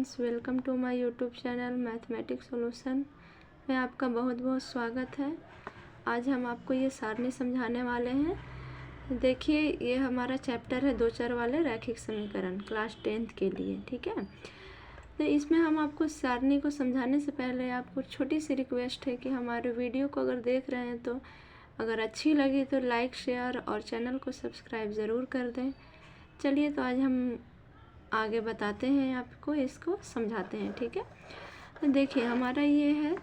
Friends, welcome to my YouTube channel mathematics solution में आपका बहुत बहुत स्वागत है। आज हम आपको ये सारणी समझाने वाले हैं। देखिए, ये हमारा चैप्टर है दो चर वाले रैखिक समीकरण क्लास 10th के लिए। ठीक है, तो इसमें हम आपको सारणी को समझाने से पहले आपको छोटी सी रिक्वेस्ट है कि हमारे वीडियो को अगर देख रहे हैं तो अगर अच्छी लगी तो लाइक, शेयर और चैनल को सब्सक्राइब ज़रूर कर दें। चलिए, तो आज हम आगे बताते हैं, आपको इसको समझाते हैं। ठीक है, तो देखिए हमारा ये है,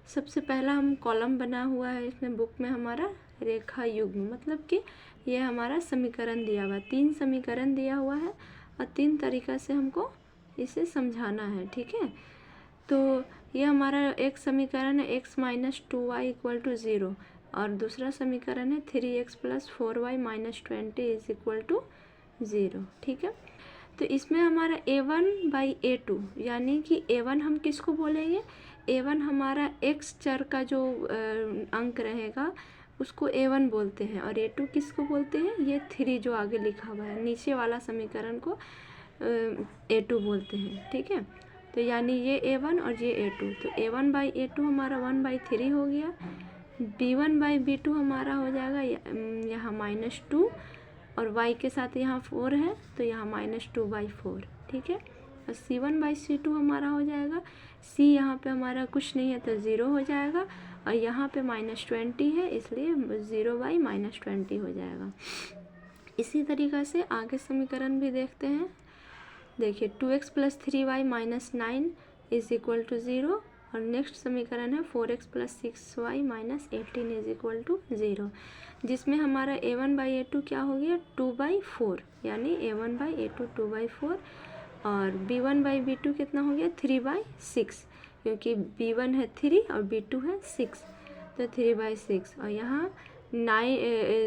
सबसे पहला हम कॉलम बना हुआ है इसमें बुक में हमारा रेखा युग्म, मतलब कि ये हमारा समीकरण दिया हुआ है। 3 समीकरण दिया हुआ है और 3 तरीक़ा से हमको इसे समझाना है। ठीक है, तो ये हमारा एक समीकरण है x - 2y = 0 और दूसरा समीकरण है 3x + 4y - 20 = 0। ठीक है, तो इसमें हमारा a1/a2 यानी कि a1 हम किसको बोलेंगे, a1 हमारा x चर का जो अंक रहेगा उसको a1 बोलते हैं और a2 किसको बोलते हैं, ये 3 जो आगे लिखा हुआ है नीचे वाला समीकरण को a2 बोलते हैं। ठीक है, तो यानी ये a1 और ये a2, तो a1/a2 हमारा 1/3 हो गया, b1/b2 हमारा हो जाएगा यहाँ -2 और y के साथ यहाँ 4 है तो यहाँ -2/4। ठीक है, और c1/c2 हमारा हो जाएगा, c यहाँ पे हमारा कुछ नहीं है तो 0 हो जाएगा और यहाँ पे -20 है इसलिए 0/-20 हो जाएगा। इसी तरीक़ा से आगे समीकरण भी देखते हैं। देखिए 2x + 3y - 9 = 0 और नेक्स्ट समीकरण है 4x + 6y - 18 = 0, जिसमें हमारा a1/a2 क्या हो गया 2/4, यानी a1/a2 2/4 और b1/b2 कितना हो गया 3/6, क्योंकि b1 है 3 और b2 है 6 तो 3/6 और यहाँ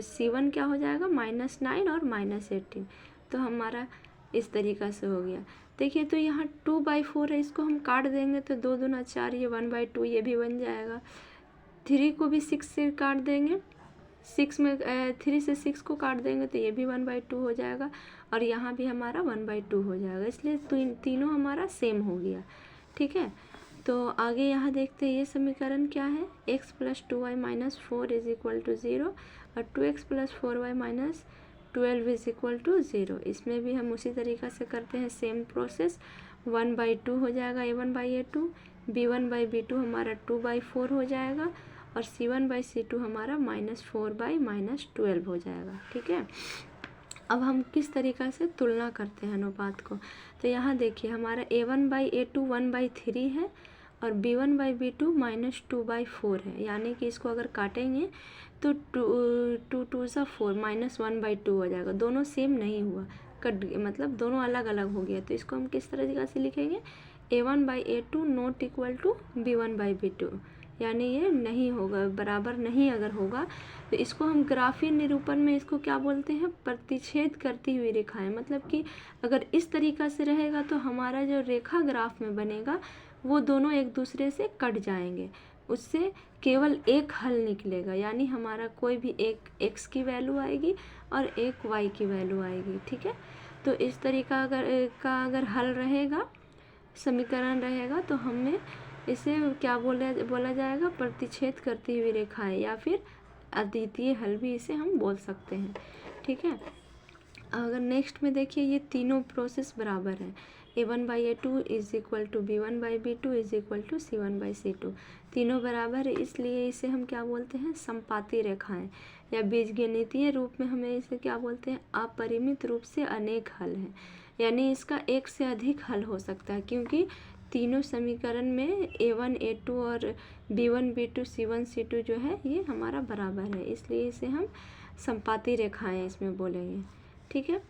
c1 क्या हो जाएगा -9 और -18, तो हमारा इस तरीक़ा से हो गया। देखिए, तो यहाँ 2/4 है, इसको हम काट देंगे तो 2 दूना 4, ये 1/2 ये भी बन जाएगा। 3 को भी 6 से काट देंगे, 6 में 3 से 6 को काट देंगे तो ये भी 1/2 हो जाएगा और यहाँ भी हमारा 1/2 हो जाएगा, इसलिए तीनों हमारा सेम हो गया। ठीक है, तो आगे यहाँ देखते हैं ये समीकरण क्या है, x + 2y - 4 = 0 और 2x + 4y - 12 = 0। इसमें भी हम उसी तरीक़ा से करते हैं, सेम प्रोसेस। 1/2 हो जाएगा a1/a2, b1/b2 हमारा 2/4 हो जाएगा और c1/c2 हमारा -4/-12 हो जाएगा। ठीक है, अब हम किस तरीक़ा से तुलना करते हैं अनुपात को, तो यहाँ देखिए हमारा a1/a2 1/3 है और b1/b2 -2/4 है, यानी कि इसको अगर काटेंगे तो 2 2 × 4 -1/2 हो जाएगा। दोनों सेम नहीं हुआ, कट मतलब दोनों अलग अलग हो गया, तो इसको हम किस तरीक़ा से लिखेंगे, a1/a2 ≠ b1/b2, यानी ये नहीं होगा, बराबर नहीं अगर होगा तो इसको हम ग्राफीय निरूपण में इसको क्या बोलते हैं, प्रतिच्छेद करती हुई रेखाएं। मतलब कि अगर इस तरीक़ा से रहेगा तो हमारा जो रेखा ग्राफ में बनेगा वो दोनों एक दूसरे से कट जाएंगे, उससे केवल एक हल निकलेगा, यानी हमारा कोई भी एक x की वैल्यू आएगी और एक y की वैल्यू आएगी। ठीक है, तो इस तरीक़ा अगर हल रहेगा, समीकरण रहेगा तो हमें इसे क्या बोला जाएगा, प्रतिच्छेद करती हुई रेखाएं या फिर अद्वितीय हल भी इसे हम बोल सकते हैं। ठीक है, अगर नेक्स्ट में देखिए ये तीनों प्रोसेस बराबर है, a1/a2 = b1/b2 = c1/c2, तीनों बराबर है, इसलिए इसे हम क्या बोलते हैं, समपाती रेखाएं, या बीजगणितीय रूप में हमें इसे क्या बोलते हैं, अपरिमित रूप से अनेक हल हैं, यानी इसका एक से अधिक हल हो सकता है, क्योंकि तीनों समीकरण में a1 a2 और b1 b2 c1 c2 जो है ये हमारा बराबर है, इसलिए इसे हम समपाती रेखाएं इसमें बोलेंगे। ठीक है,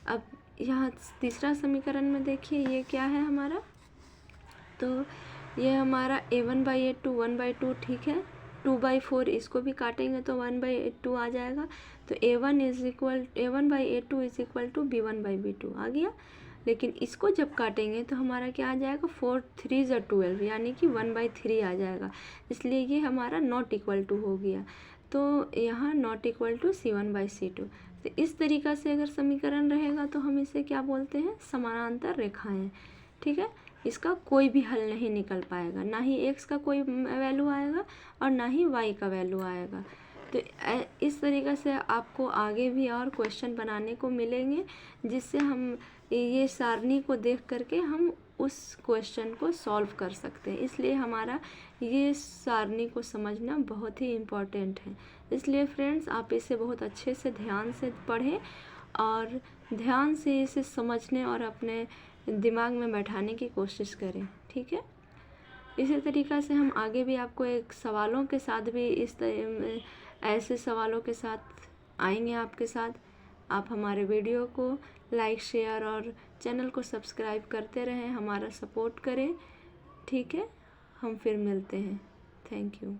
अब यहाँ तीसरा समीकरण में देखिए ये क्या है हमारा, तो ये हमारा a1/a2 1/2 ठीक है, 2/4 इसको भी काटेंगे तो 1/2 आ जाएगा, तो a1/a2 = b1/b2 आ गया। लेकिन इसको जब काटेंगे तो हमारा क्या आ जाएगा, 4 3 × 12 यानी कि 1/3 आ जाएगा, इसलिए ये हमारा नॉट इक्वल टू हो गया, तो यहाँ नॉट इक्वल टू c1/c2। तो इस तरीक़ा से अगर समीकरण रहेगा तो हम इसे क्या बोलते हैं, समानांतर रेखाएं। ठीक है, इसका कोई भी हल नहीं निकल पाएगा, ना ही x का कोई वैल्यू आएगा और ना ही y का वैल्यू आएगा। तो इस तरीक़े से आपको आगे भी और क्वेश्चन बनाने को मिलेंगे, जिससे हम ये सारणी को देख करके हम उस क्वेश्चन को सॉल्व कर सकते हैं। इसलिए हमारा ये सारणी को समझना बहुत ही इम्पोर्टेंट है। इसलिए फ्रेंड्स, आप इसे बहुत अच्छे से ध्यान से पढ़ें और ध्यान से इसे समझने और अपने दिमाग में बैठाने की कोशिश करें, ठीक है। इसी तरीक़ा से हम आगे भी आपको एक सवालों के साथ भी ऐसे सवालों के साथ आएंगे आपके साथ। आप हमारे वीडियो को लाइक, शेयर और चैनल को सब्सक्राइब करते रहें, हमारा सपोर्ट करें, ठीक है। हम फिर मिलते हैं। Thank you.